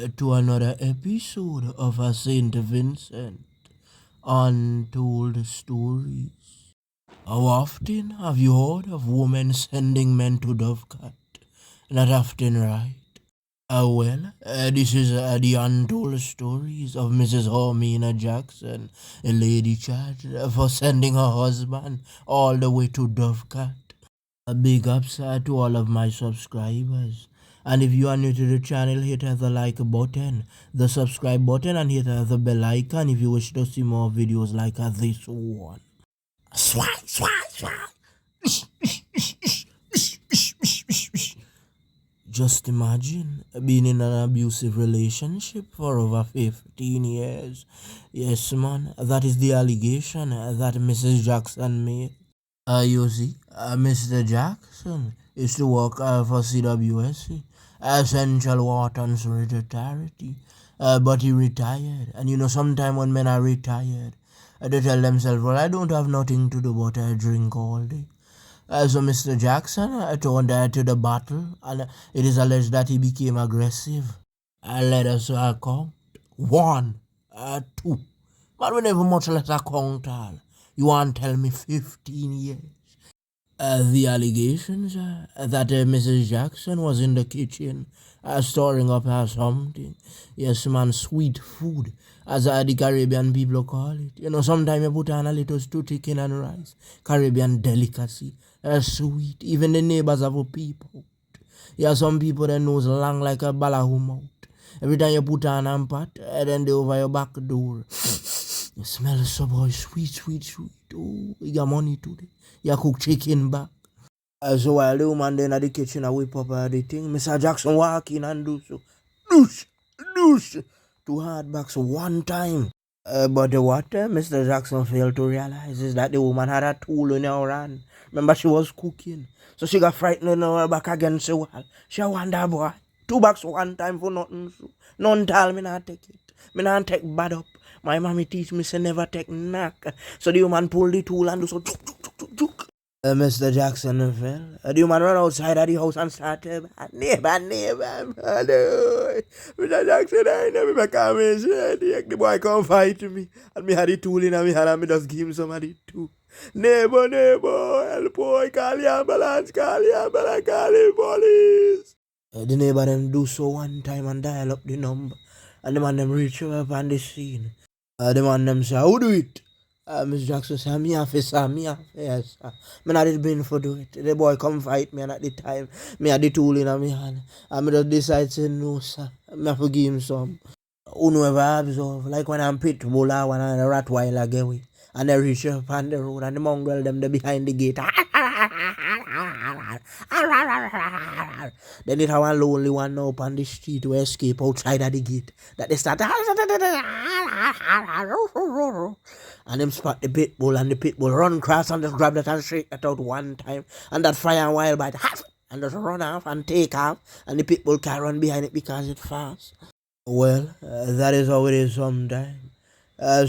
to another episode of a St. Vincent Untold Stories. How often have you heard of women sending men to Dovecat? Not often, right? This is the untold stories of Mrs. Hermina Jackson, a lady charged for sending her husband all the way to Dovecat. A big ups to all of my subscribers. And if you are new to the channel, hit the like button, the subscribe button, and hit the bell icon if you wish to see more videos like this one. Swat, swat, swat. Just imagine being in an abusive relationship for over 15 years. Yes, man, that is the allegation that Mrs. Jackson made. You see, Mr. Jackson used to work for CWSC, Central Water and Solidarity, but he retired. And you know, sometime when men are retired, they tell themselves, well, I don't have nothing to do but I drink all day. So Mr. Jackson turned to the battle, and it is alleged that he became aggressive. Let us count. 1, 2. But we never much let us count all. You want to tell me 15 years? The allegations that Mrs. Jackson was in the kitchen storing up something. Yes, man, sweet food, as the Caribbean people call it. You know, sometimes you put on a little stew chicken and rice. Caribbean delicacy. Sweet. Even the neighbors have a peep out. Yeah, some people their nose long like a ballahu mouth. Every time you put on a pot, then they over your back door. You smell so boy, sweet, sweet, sweet. Oh, you got money today. You cook chicken back. So while the woman then at the kitchen, I whip up the thing, Mr. Jackson walk in and do so. Douche. 2 hard backs one time. But what Mr. Jackson failed to realize is that the woman had a tool in her hand. Remember, she was cooking. So she got frightened and her back against the wall. She wonder, boy, 2 bucks one time for nothing. So none tell me not take it. Me not take bad up. My mommy teach me to never take knock. So the woman pulled the tool and do so juk. Mr. Jackson fell. The woman run outside of the house and started, neighbor. Hello. Mr. Jackson, I never back on me. The boy come fight me. And me had the tool in my hand and me just give him some of the tool. Neighbor, help boy, call the ambulance, call the police. The neighbor them do so one time and dial up the number. And the man them reach up on the scene. The man them say, who do it? Miss Jackson said, me have yes, sir. Me not been for do it. The boy come fight me and at the time, me had the tool in my hand. And me just decide to say, no, sir. Me have to give him some. Who know ever observe, like when I'm pit bull or one and a Rottweiler get away. And they reach up on the road and the mongrel them they behind the gate. Then it have one lonely one up on the street to escape outside of the gate. That they start and them spot the pit bull and the pit bull run across and just grab that and shake that out one time. And that fire and wild bite and just run off and take off. And the pit bull can't run behind it because it's fast. Well, that is how it is sometimes.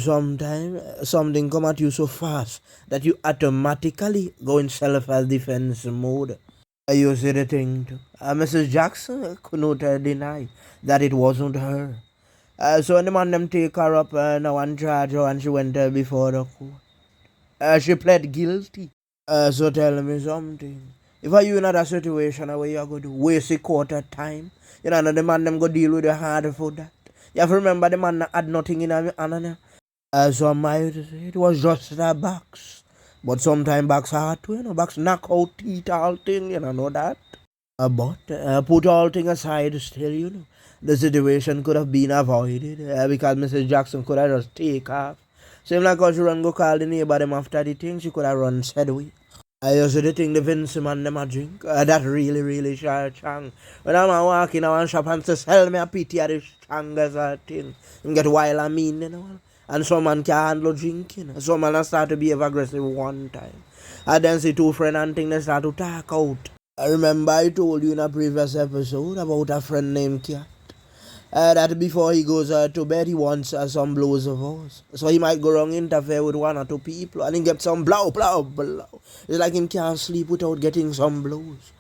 Sometimes something come at you so fast that you automatically go in self-defense mode. You see the thing too. Mrs. Jackson could not deny that it wasn't her. So when the man them take her up now and charge her and she went before the court. She pled guilty. So tell me something. If are you in that situation where you are going to waste a quarter time, you know, the man them go deal with the hard for that. You have to remember the man had nothing in his hand. So it was just a box. But sometimes box hard too, you know, box knock out teeth all thing, you know that. But put all thing aside still, you know. The situation could have been avoided because Mrs. Jackson could have just take off. Same like how she run go call the neighbor them after the thing, she could have run said way. I also the thing the Vince man them a drink. That really short chang. When I'm walking in one shop and say sell me a pity of the strongest thing. You get wild and mean, you know. And some man can't handle drinking. Some man start to behave aggressive one time. And then see 2 friends and things they start to talk out. I remember I told you in a previous episode about a friend named Cat. That before he goes to bed, he wants some blows of us. So he might go wrong interfere with 1 or 2 people and he get some blow. It's like him can't sleep without getting some blows.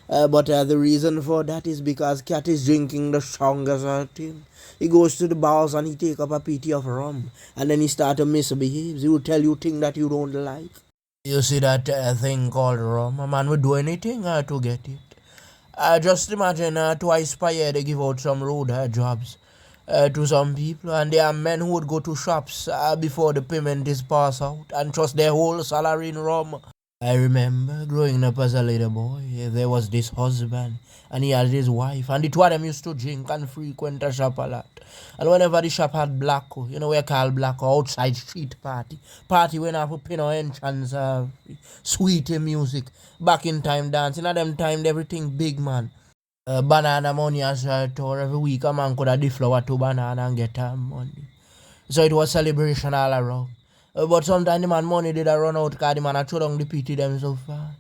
But the reason for that is because cat is drinking the strongest thing. He goes to the bars and he take up a PT of rum, and then he start to misbehave. He will tell you things that you don't like. You see that thing called rum? A man would do anything to get it. Just imagine twice per year they give out some road jobs to some people, and there are men who would go to shops before the payment is passed out and trust their whole salary in rum. I remember growing up as a little boy, there was this husband and he had his wife, and the two of them used to drink and frequent a shop a lot. And whenever the shop had blacko, we call blacko outside street party when I put pin or entrance, sweet music, back in time dancing, at them time everything big man. Banana money as a tour every week a man could have the flour to banana and get money. So it was celebration all around. But sometimes the man money did a run out because the man a throw down the PT them so fast.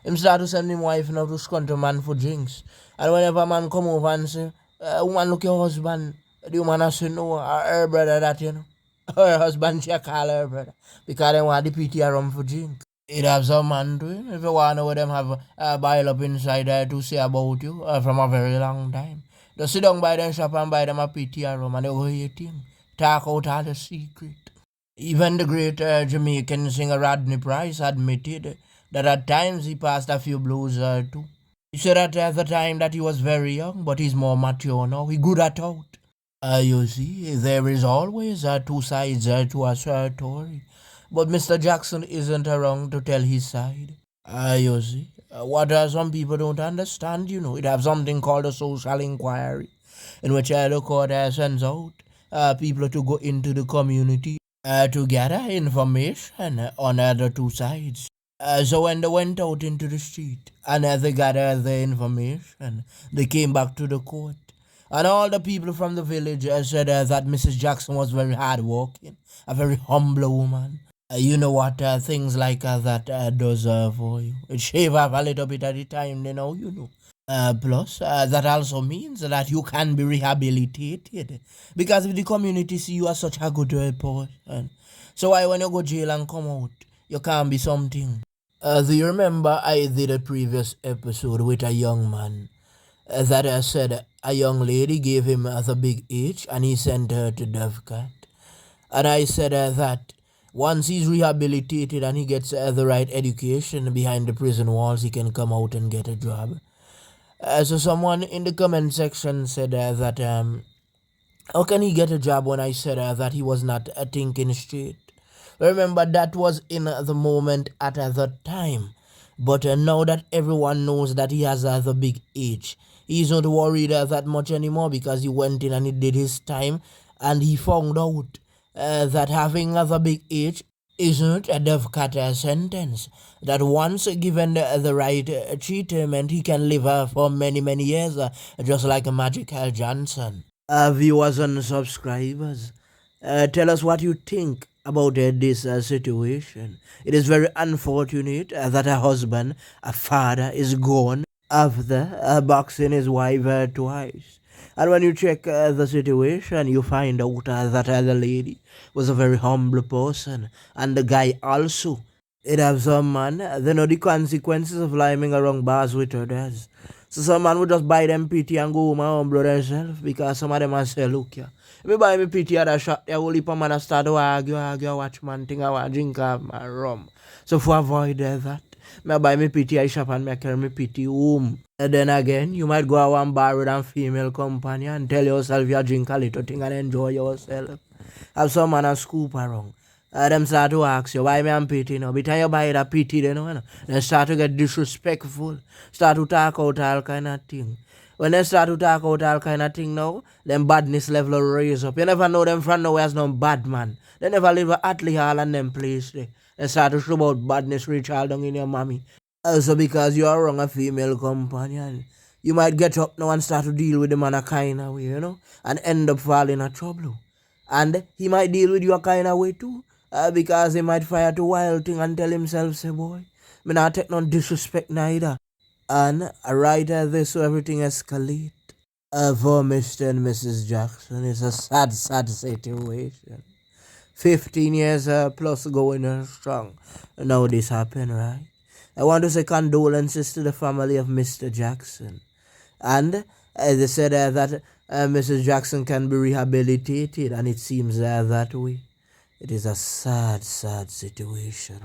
Him start to send him wife now to scunt man for drinks. And whenever man come over and say, woman look your husband, the woman a say no, her brother that Her husband she call her brother. Because they want the PT a run for drink. It have some man doing. If you want to know what them have a bile up inside there to say about you from a very long time. Just sit down by them shop and buy them a PT a rum and they go hear him. Talk out all the secret. Even the great Jamaican singer Rodney Price admitted that at times he passed a few blues too. He said that at the time that he was very young, but he's more mature now. He good at out. You see, there is always two sides to a story. But Mr. Jackson isn't around to tell his side. You see, what some people don't understand, it have something called a social inquiry, in which the court sends out people to go into the community to gather information on the two sides. So when they went out into the street and they gathered the information, they came back to the court. And all the people from the village said that Mrs. Jackson was very hardworking, a very humble woman. You know what things like that does for you. It shave off a little bit at the time, plus, that also means that you can be rehabilitated. Because if the community see you as such a good person, so why when you go jail and come out, you can't be something. Do you remember I did a previous episode with a young man that said a young lady gave him the big H and he sent her to DevCat? And I said that once he's rehabilitated and he gets the right education behind the prison walls, he can come out and get a job. So someone in the comment section said that how can he get a job when I said that he was not thinking straight? Remember that was in the moment at the time. But now that everyone knows that he has the big H, he's not worried that much anymore because he went in and he did his time and he found out that having the big H isn't a death cut sentence. That once given the right treatment, he can live for many, many years, just like Magic Johnson. Viewers and subscribers, tell us what you think about this situation. It is very unfortunate that a husband, a father, is gone after boxing his wife twice. And when you check the situation, you find out that the lady was a very humble person, and the guy also. It have some man, they know the consequences of lying around bars with others. So some man would just buy them PT and go home and humble themselves because some of them are say, look here. If you buy me PT at a shop, there will heap of man start to argue, watch man thing, I want drink my rum. So for avoid that, me buy me PT at shop and me carry me PT home. And then again, you might go out one bar with a female companion and tell yourself you drink a little thing and enjoy yourself. Have some man a scoop around. Them start to ask you why me am PT now. By the time you buy that PT, they start to get disrespectful. Start to talk out all kind of thing. When they start to talk out all kind of thing now, them badness level will raise up. You never know them from nowhere as no bad man. They never live at Atley Hall and them place there. They start to show about badness reach all down in your mommy. Also because you are wrong a female companion. You might get up now and start to deal with the man a kind of way, and end up falling in trouble. And he might deal with you a kind of way too. Because he might fire to wild thing and tell himself, say boy, me not take no disrespect neither. And right as this, so everything escalate. For Mr. and Mrs. Jackson, it's a sad, sad situation. 15 years plus going strong. Now this happened, right? I want to say condolences to the family of Mr. Jackson. And they said that Mrs. Jackson can be rehabilitated, and it seems that way. It is a sad, sad situation.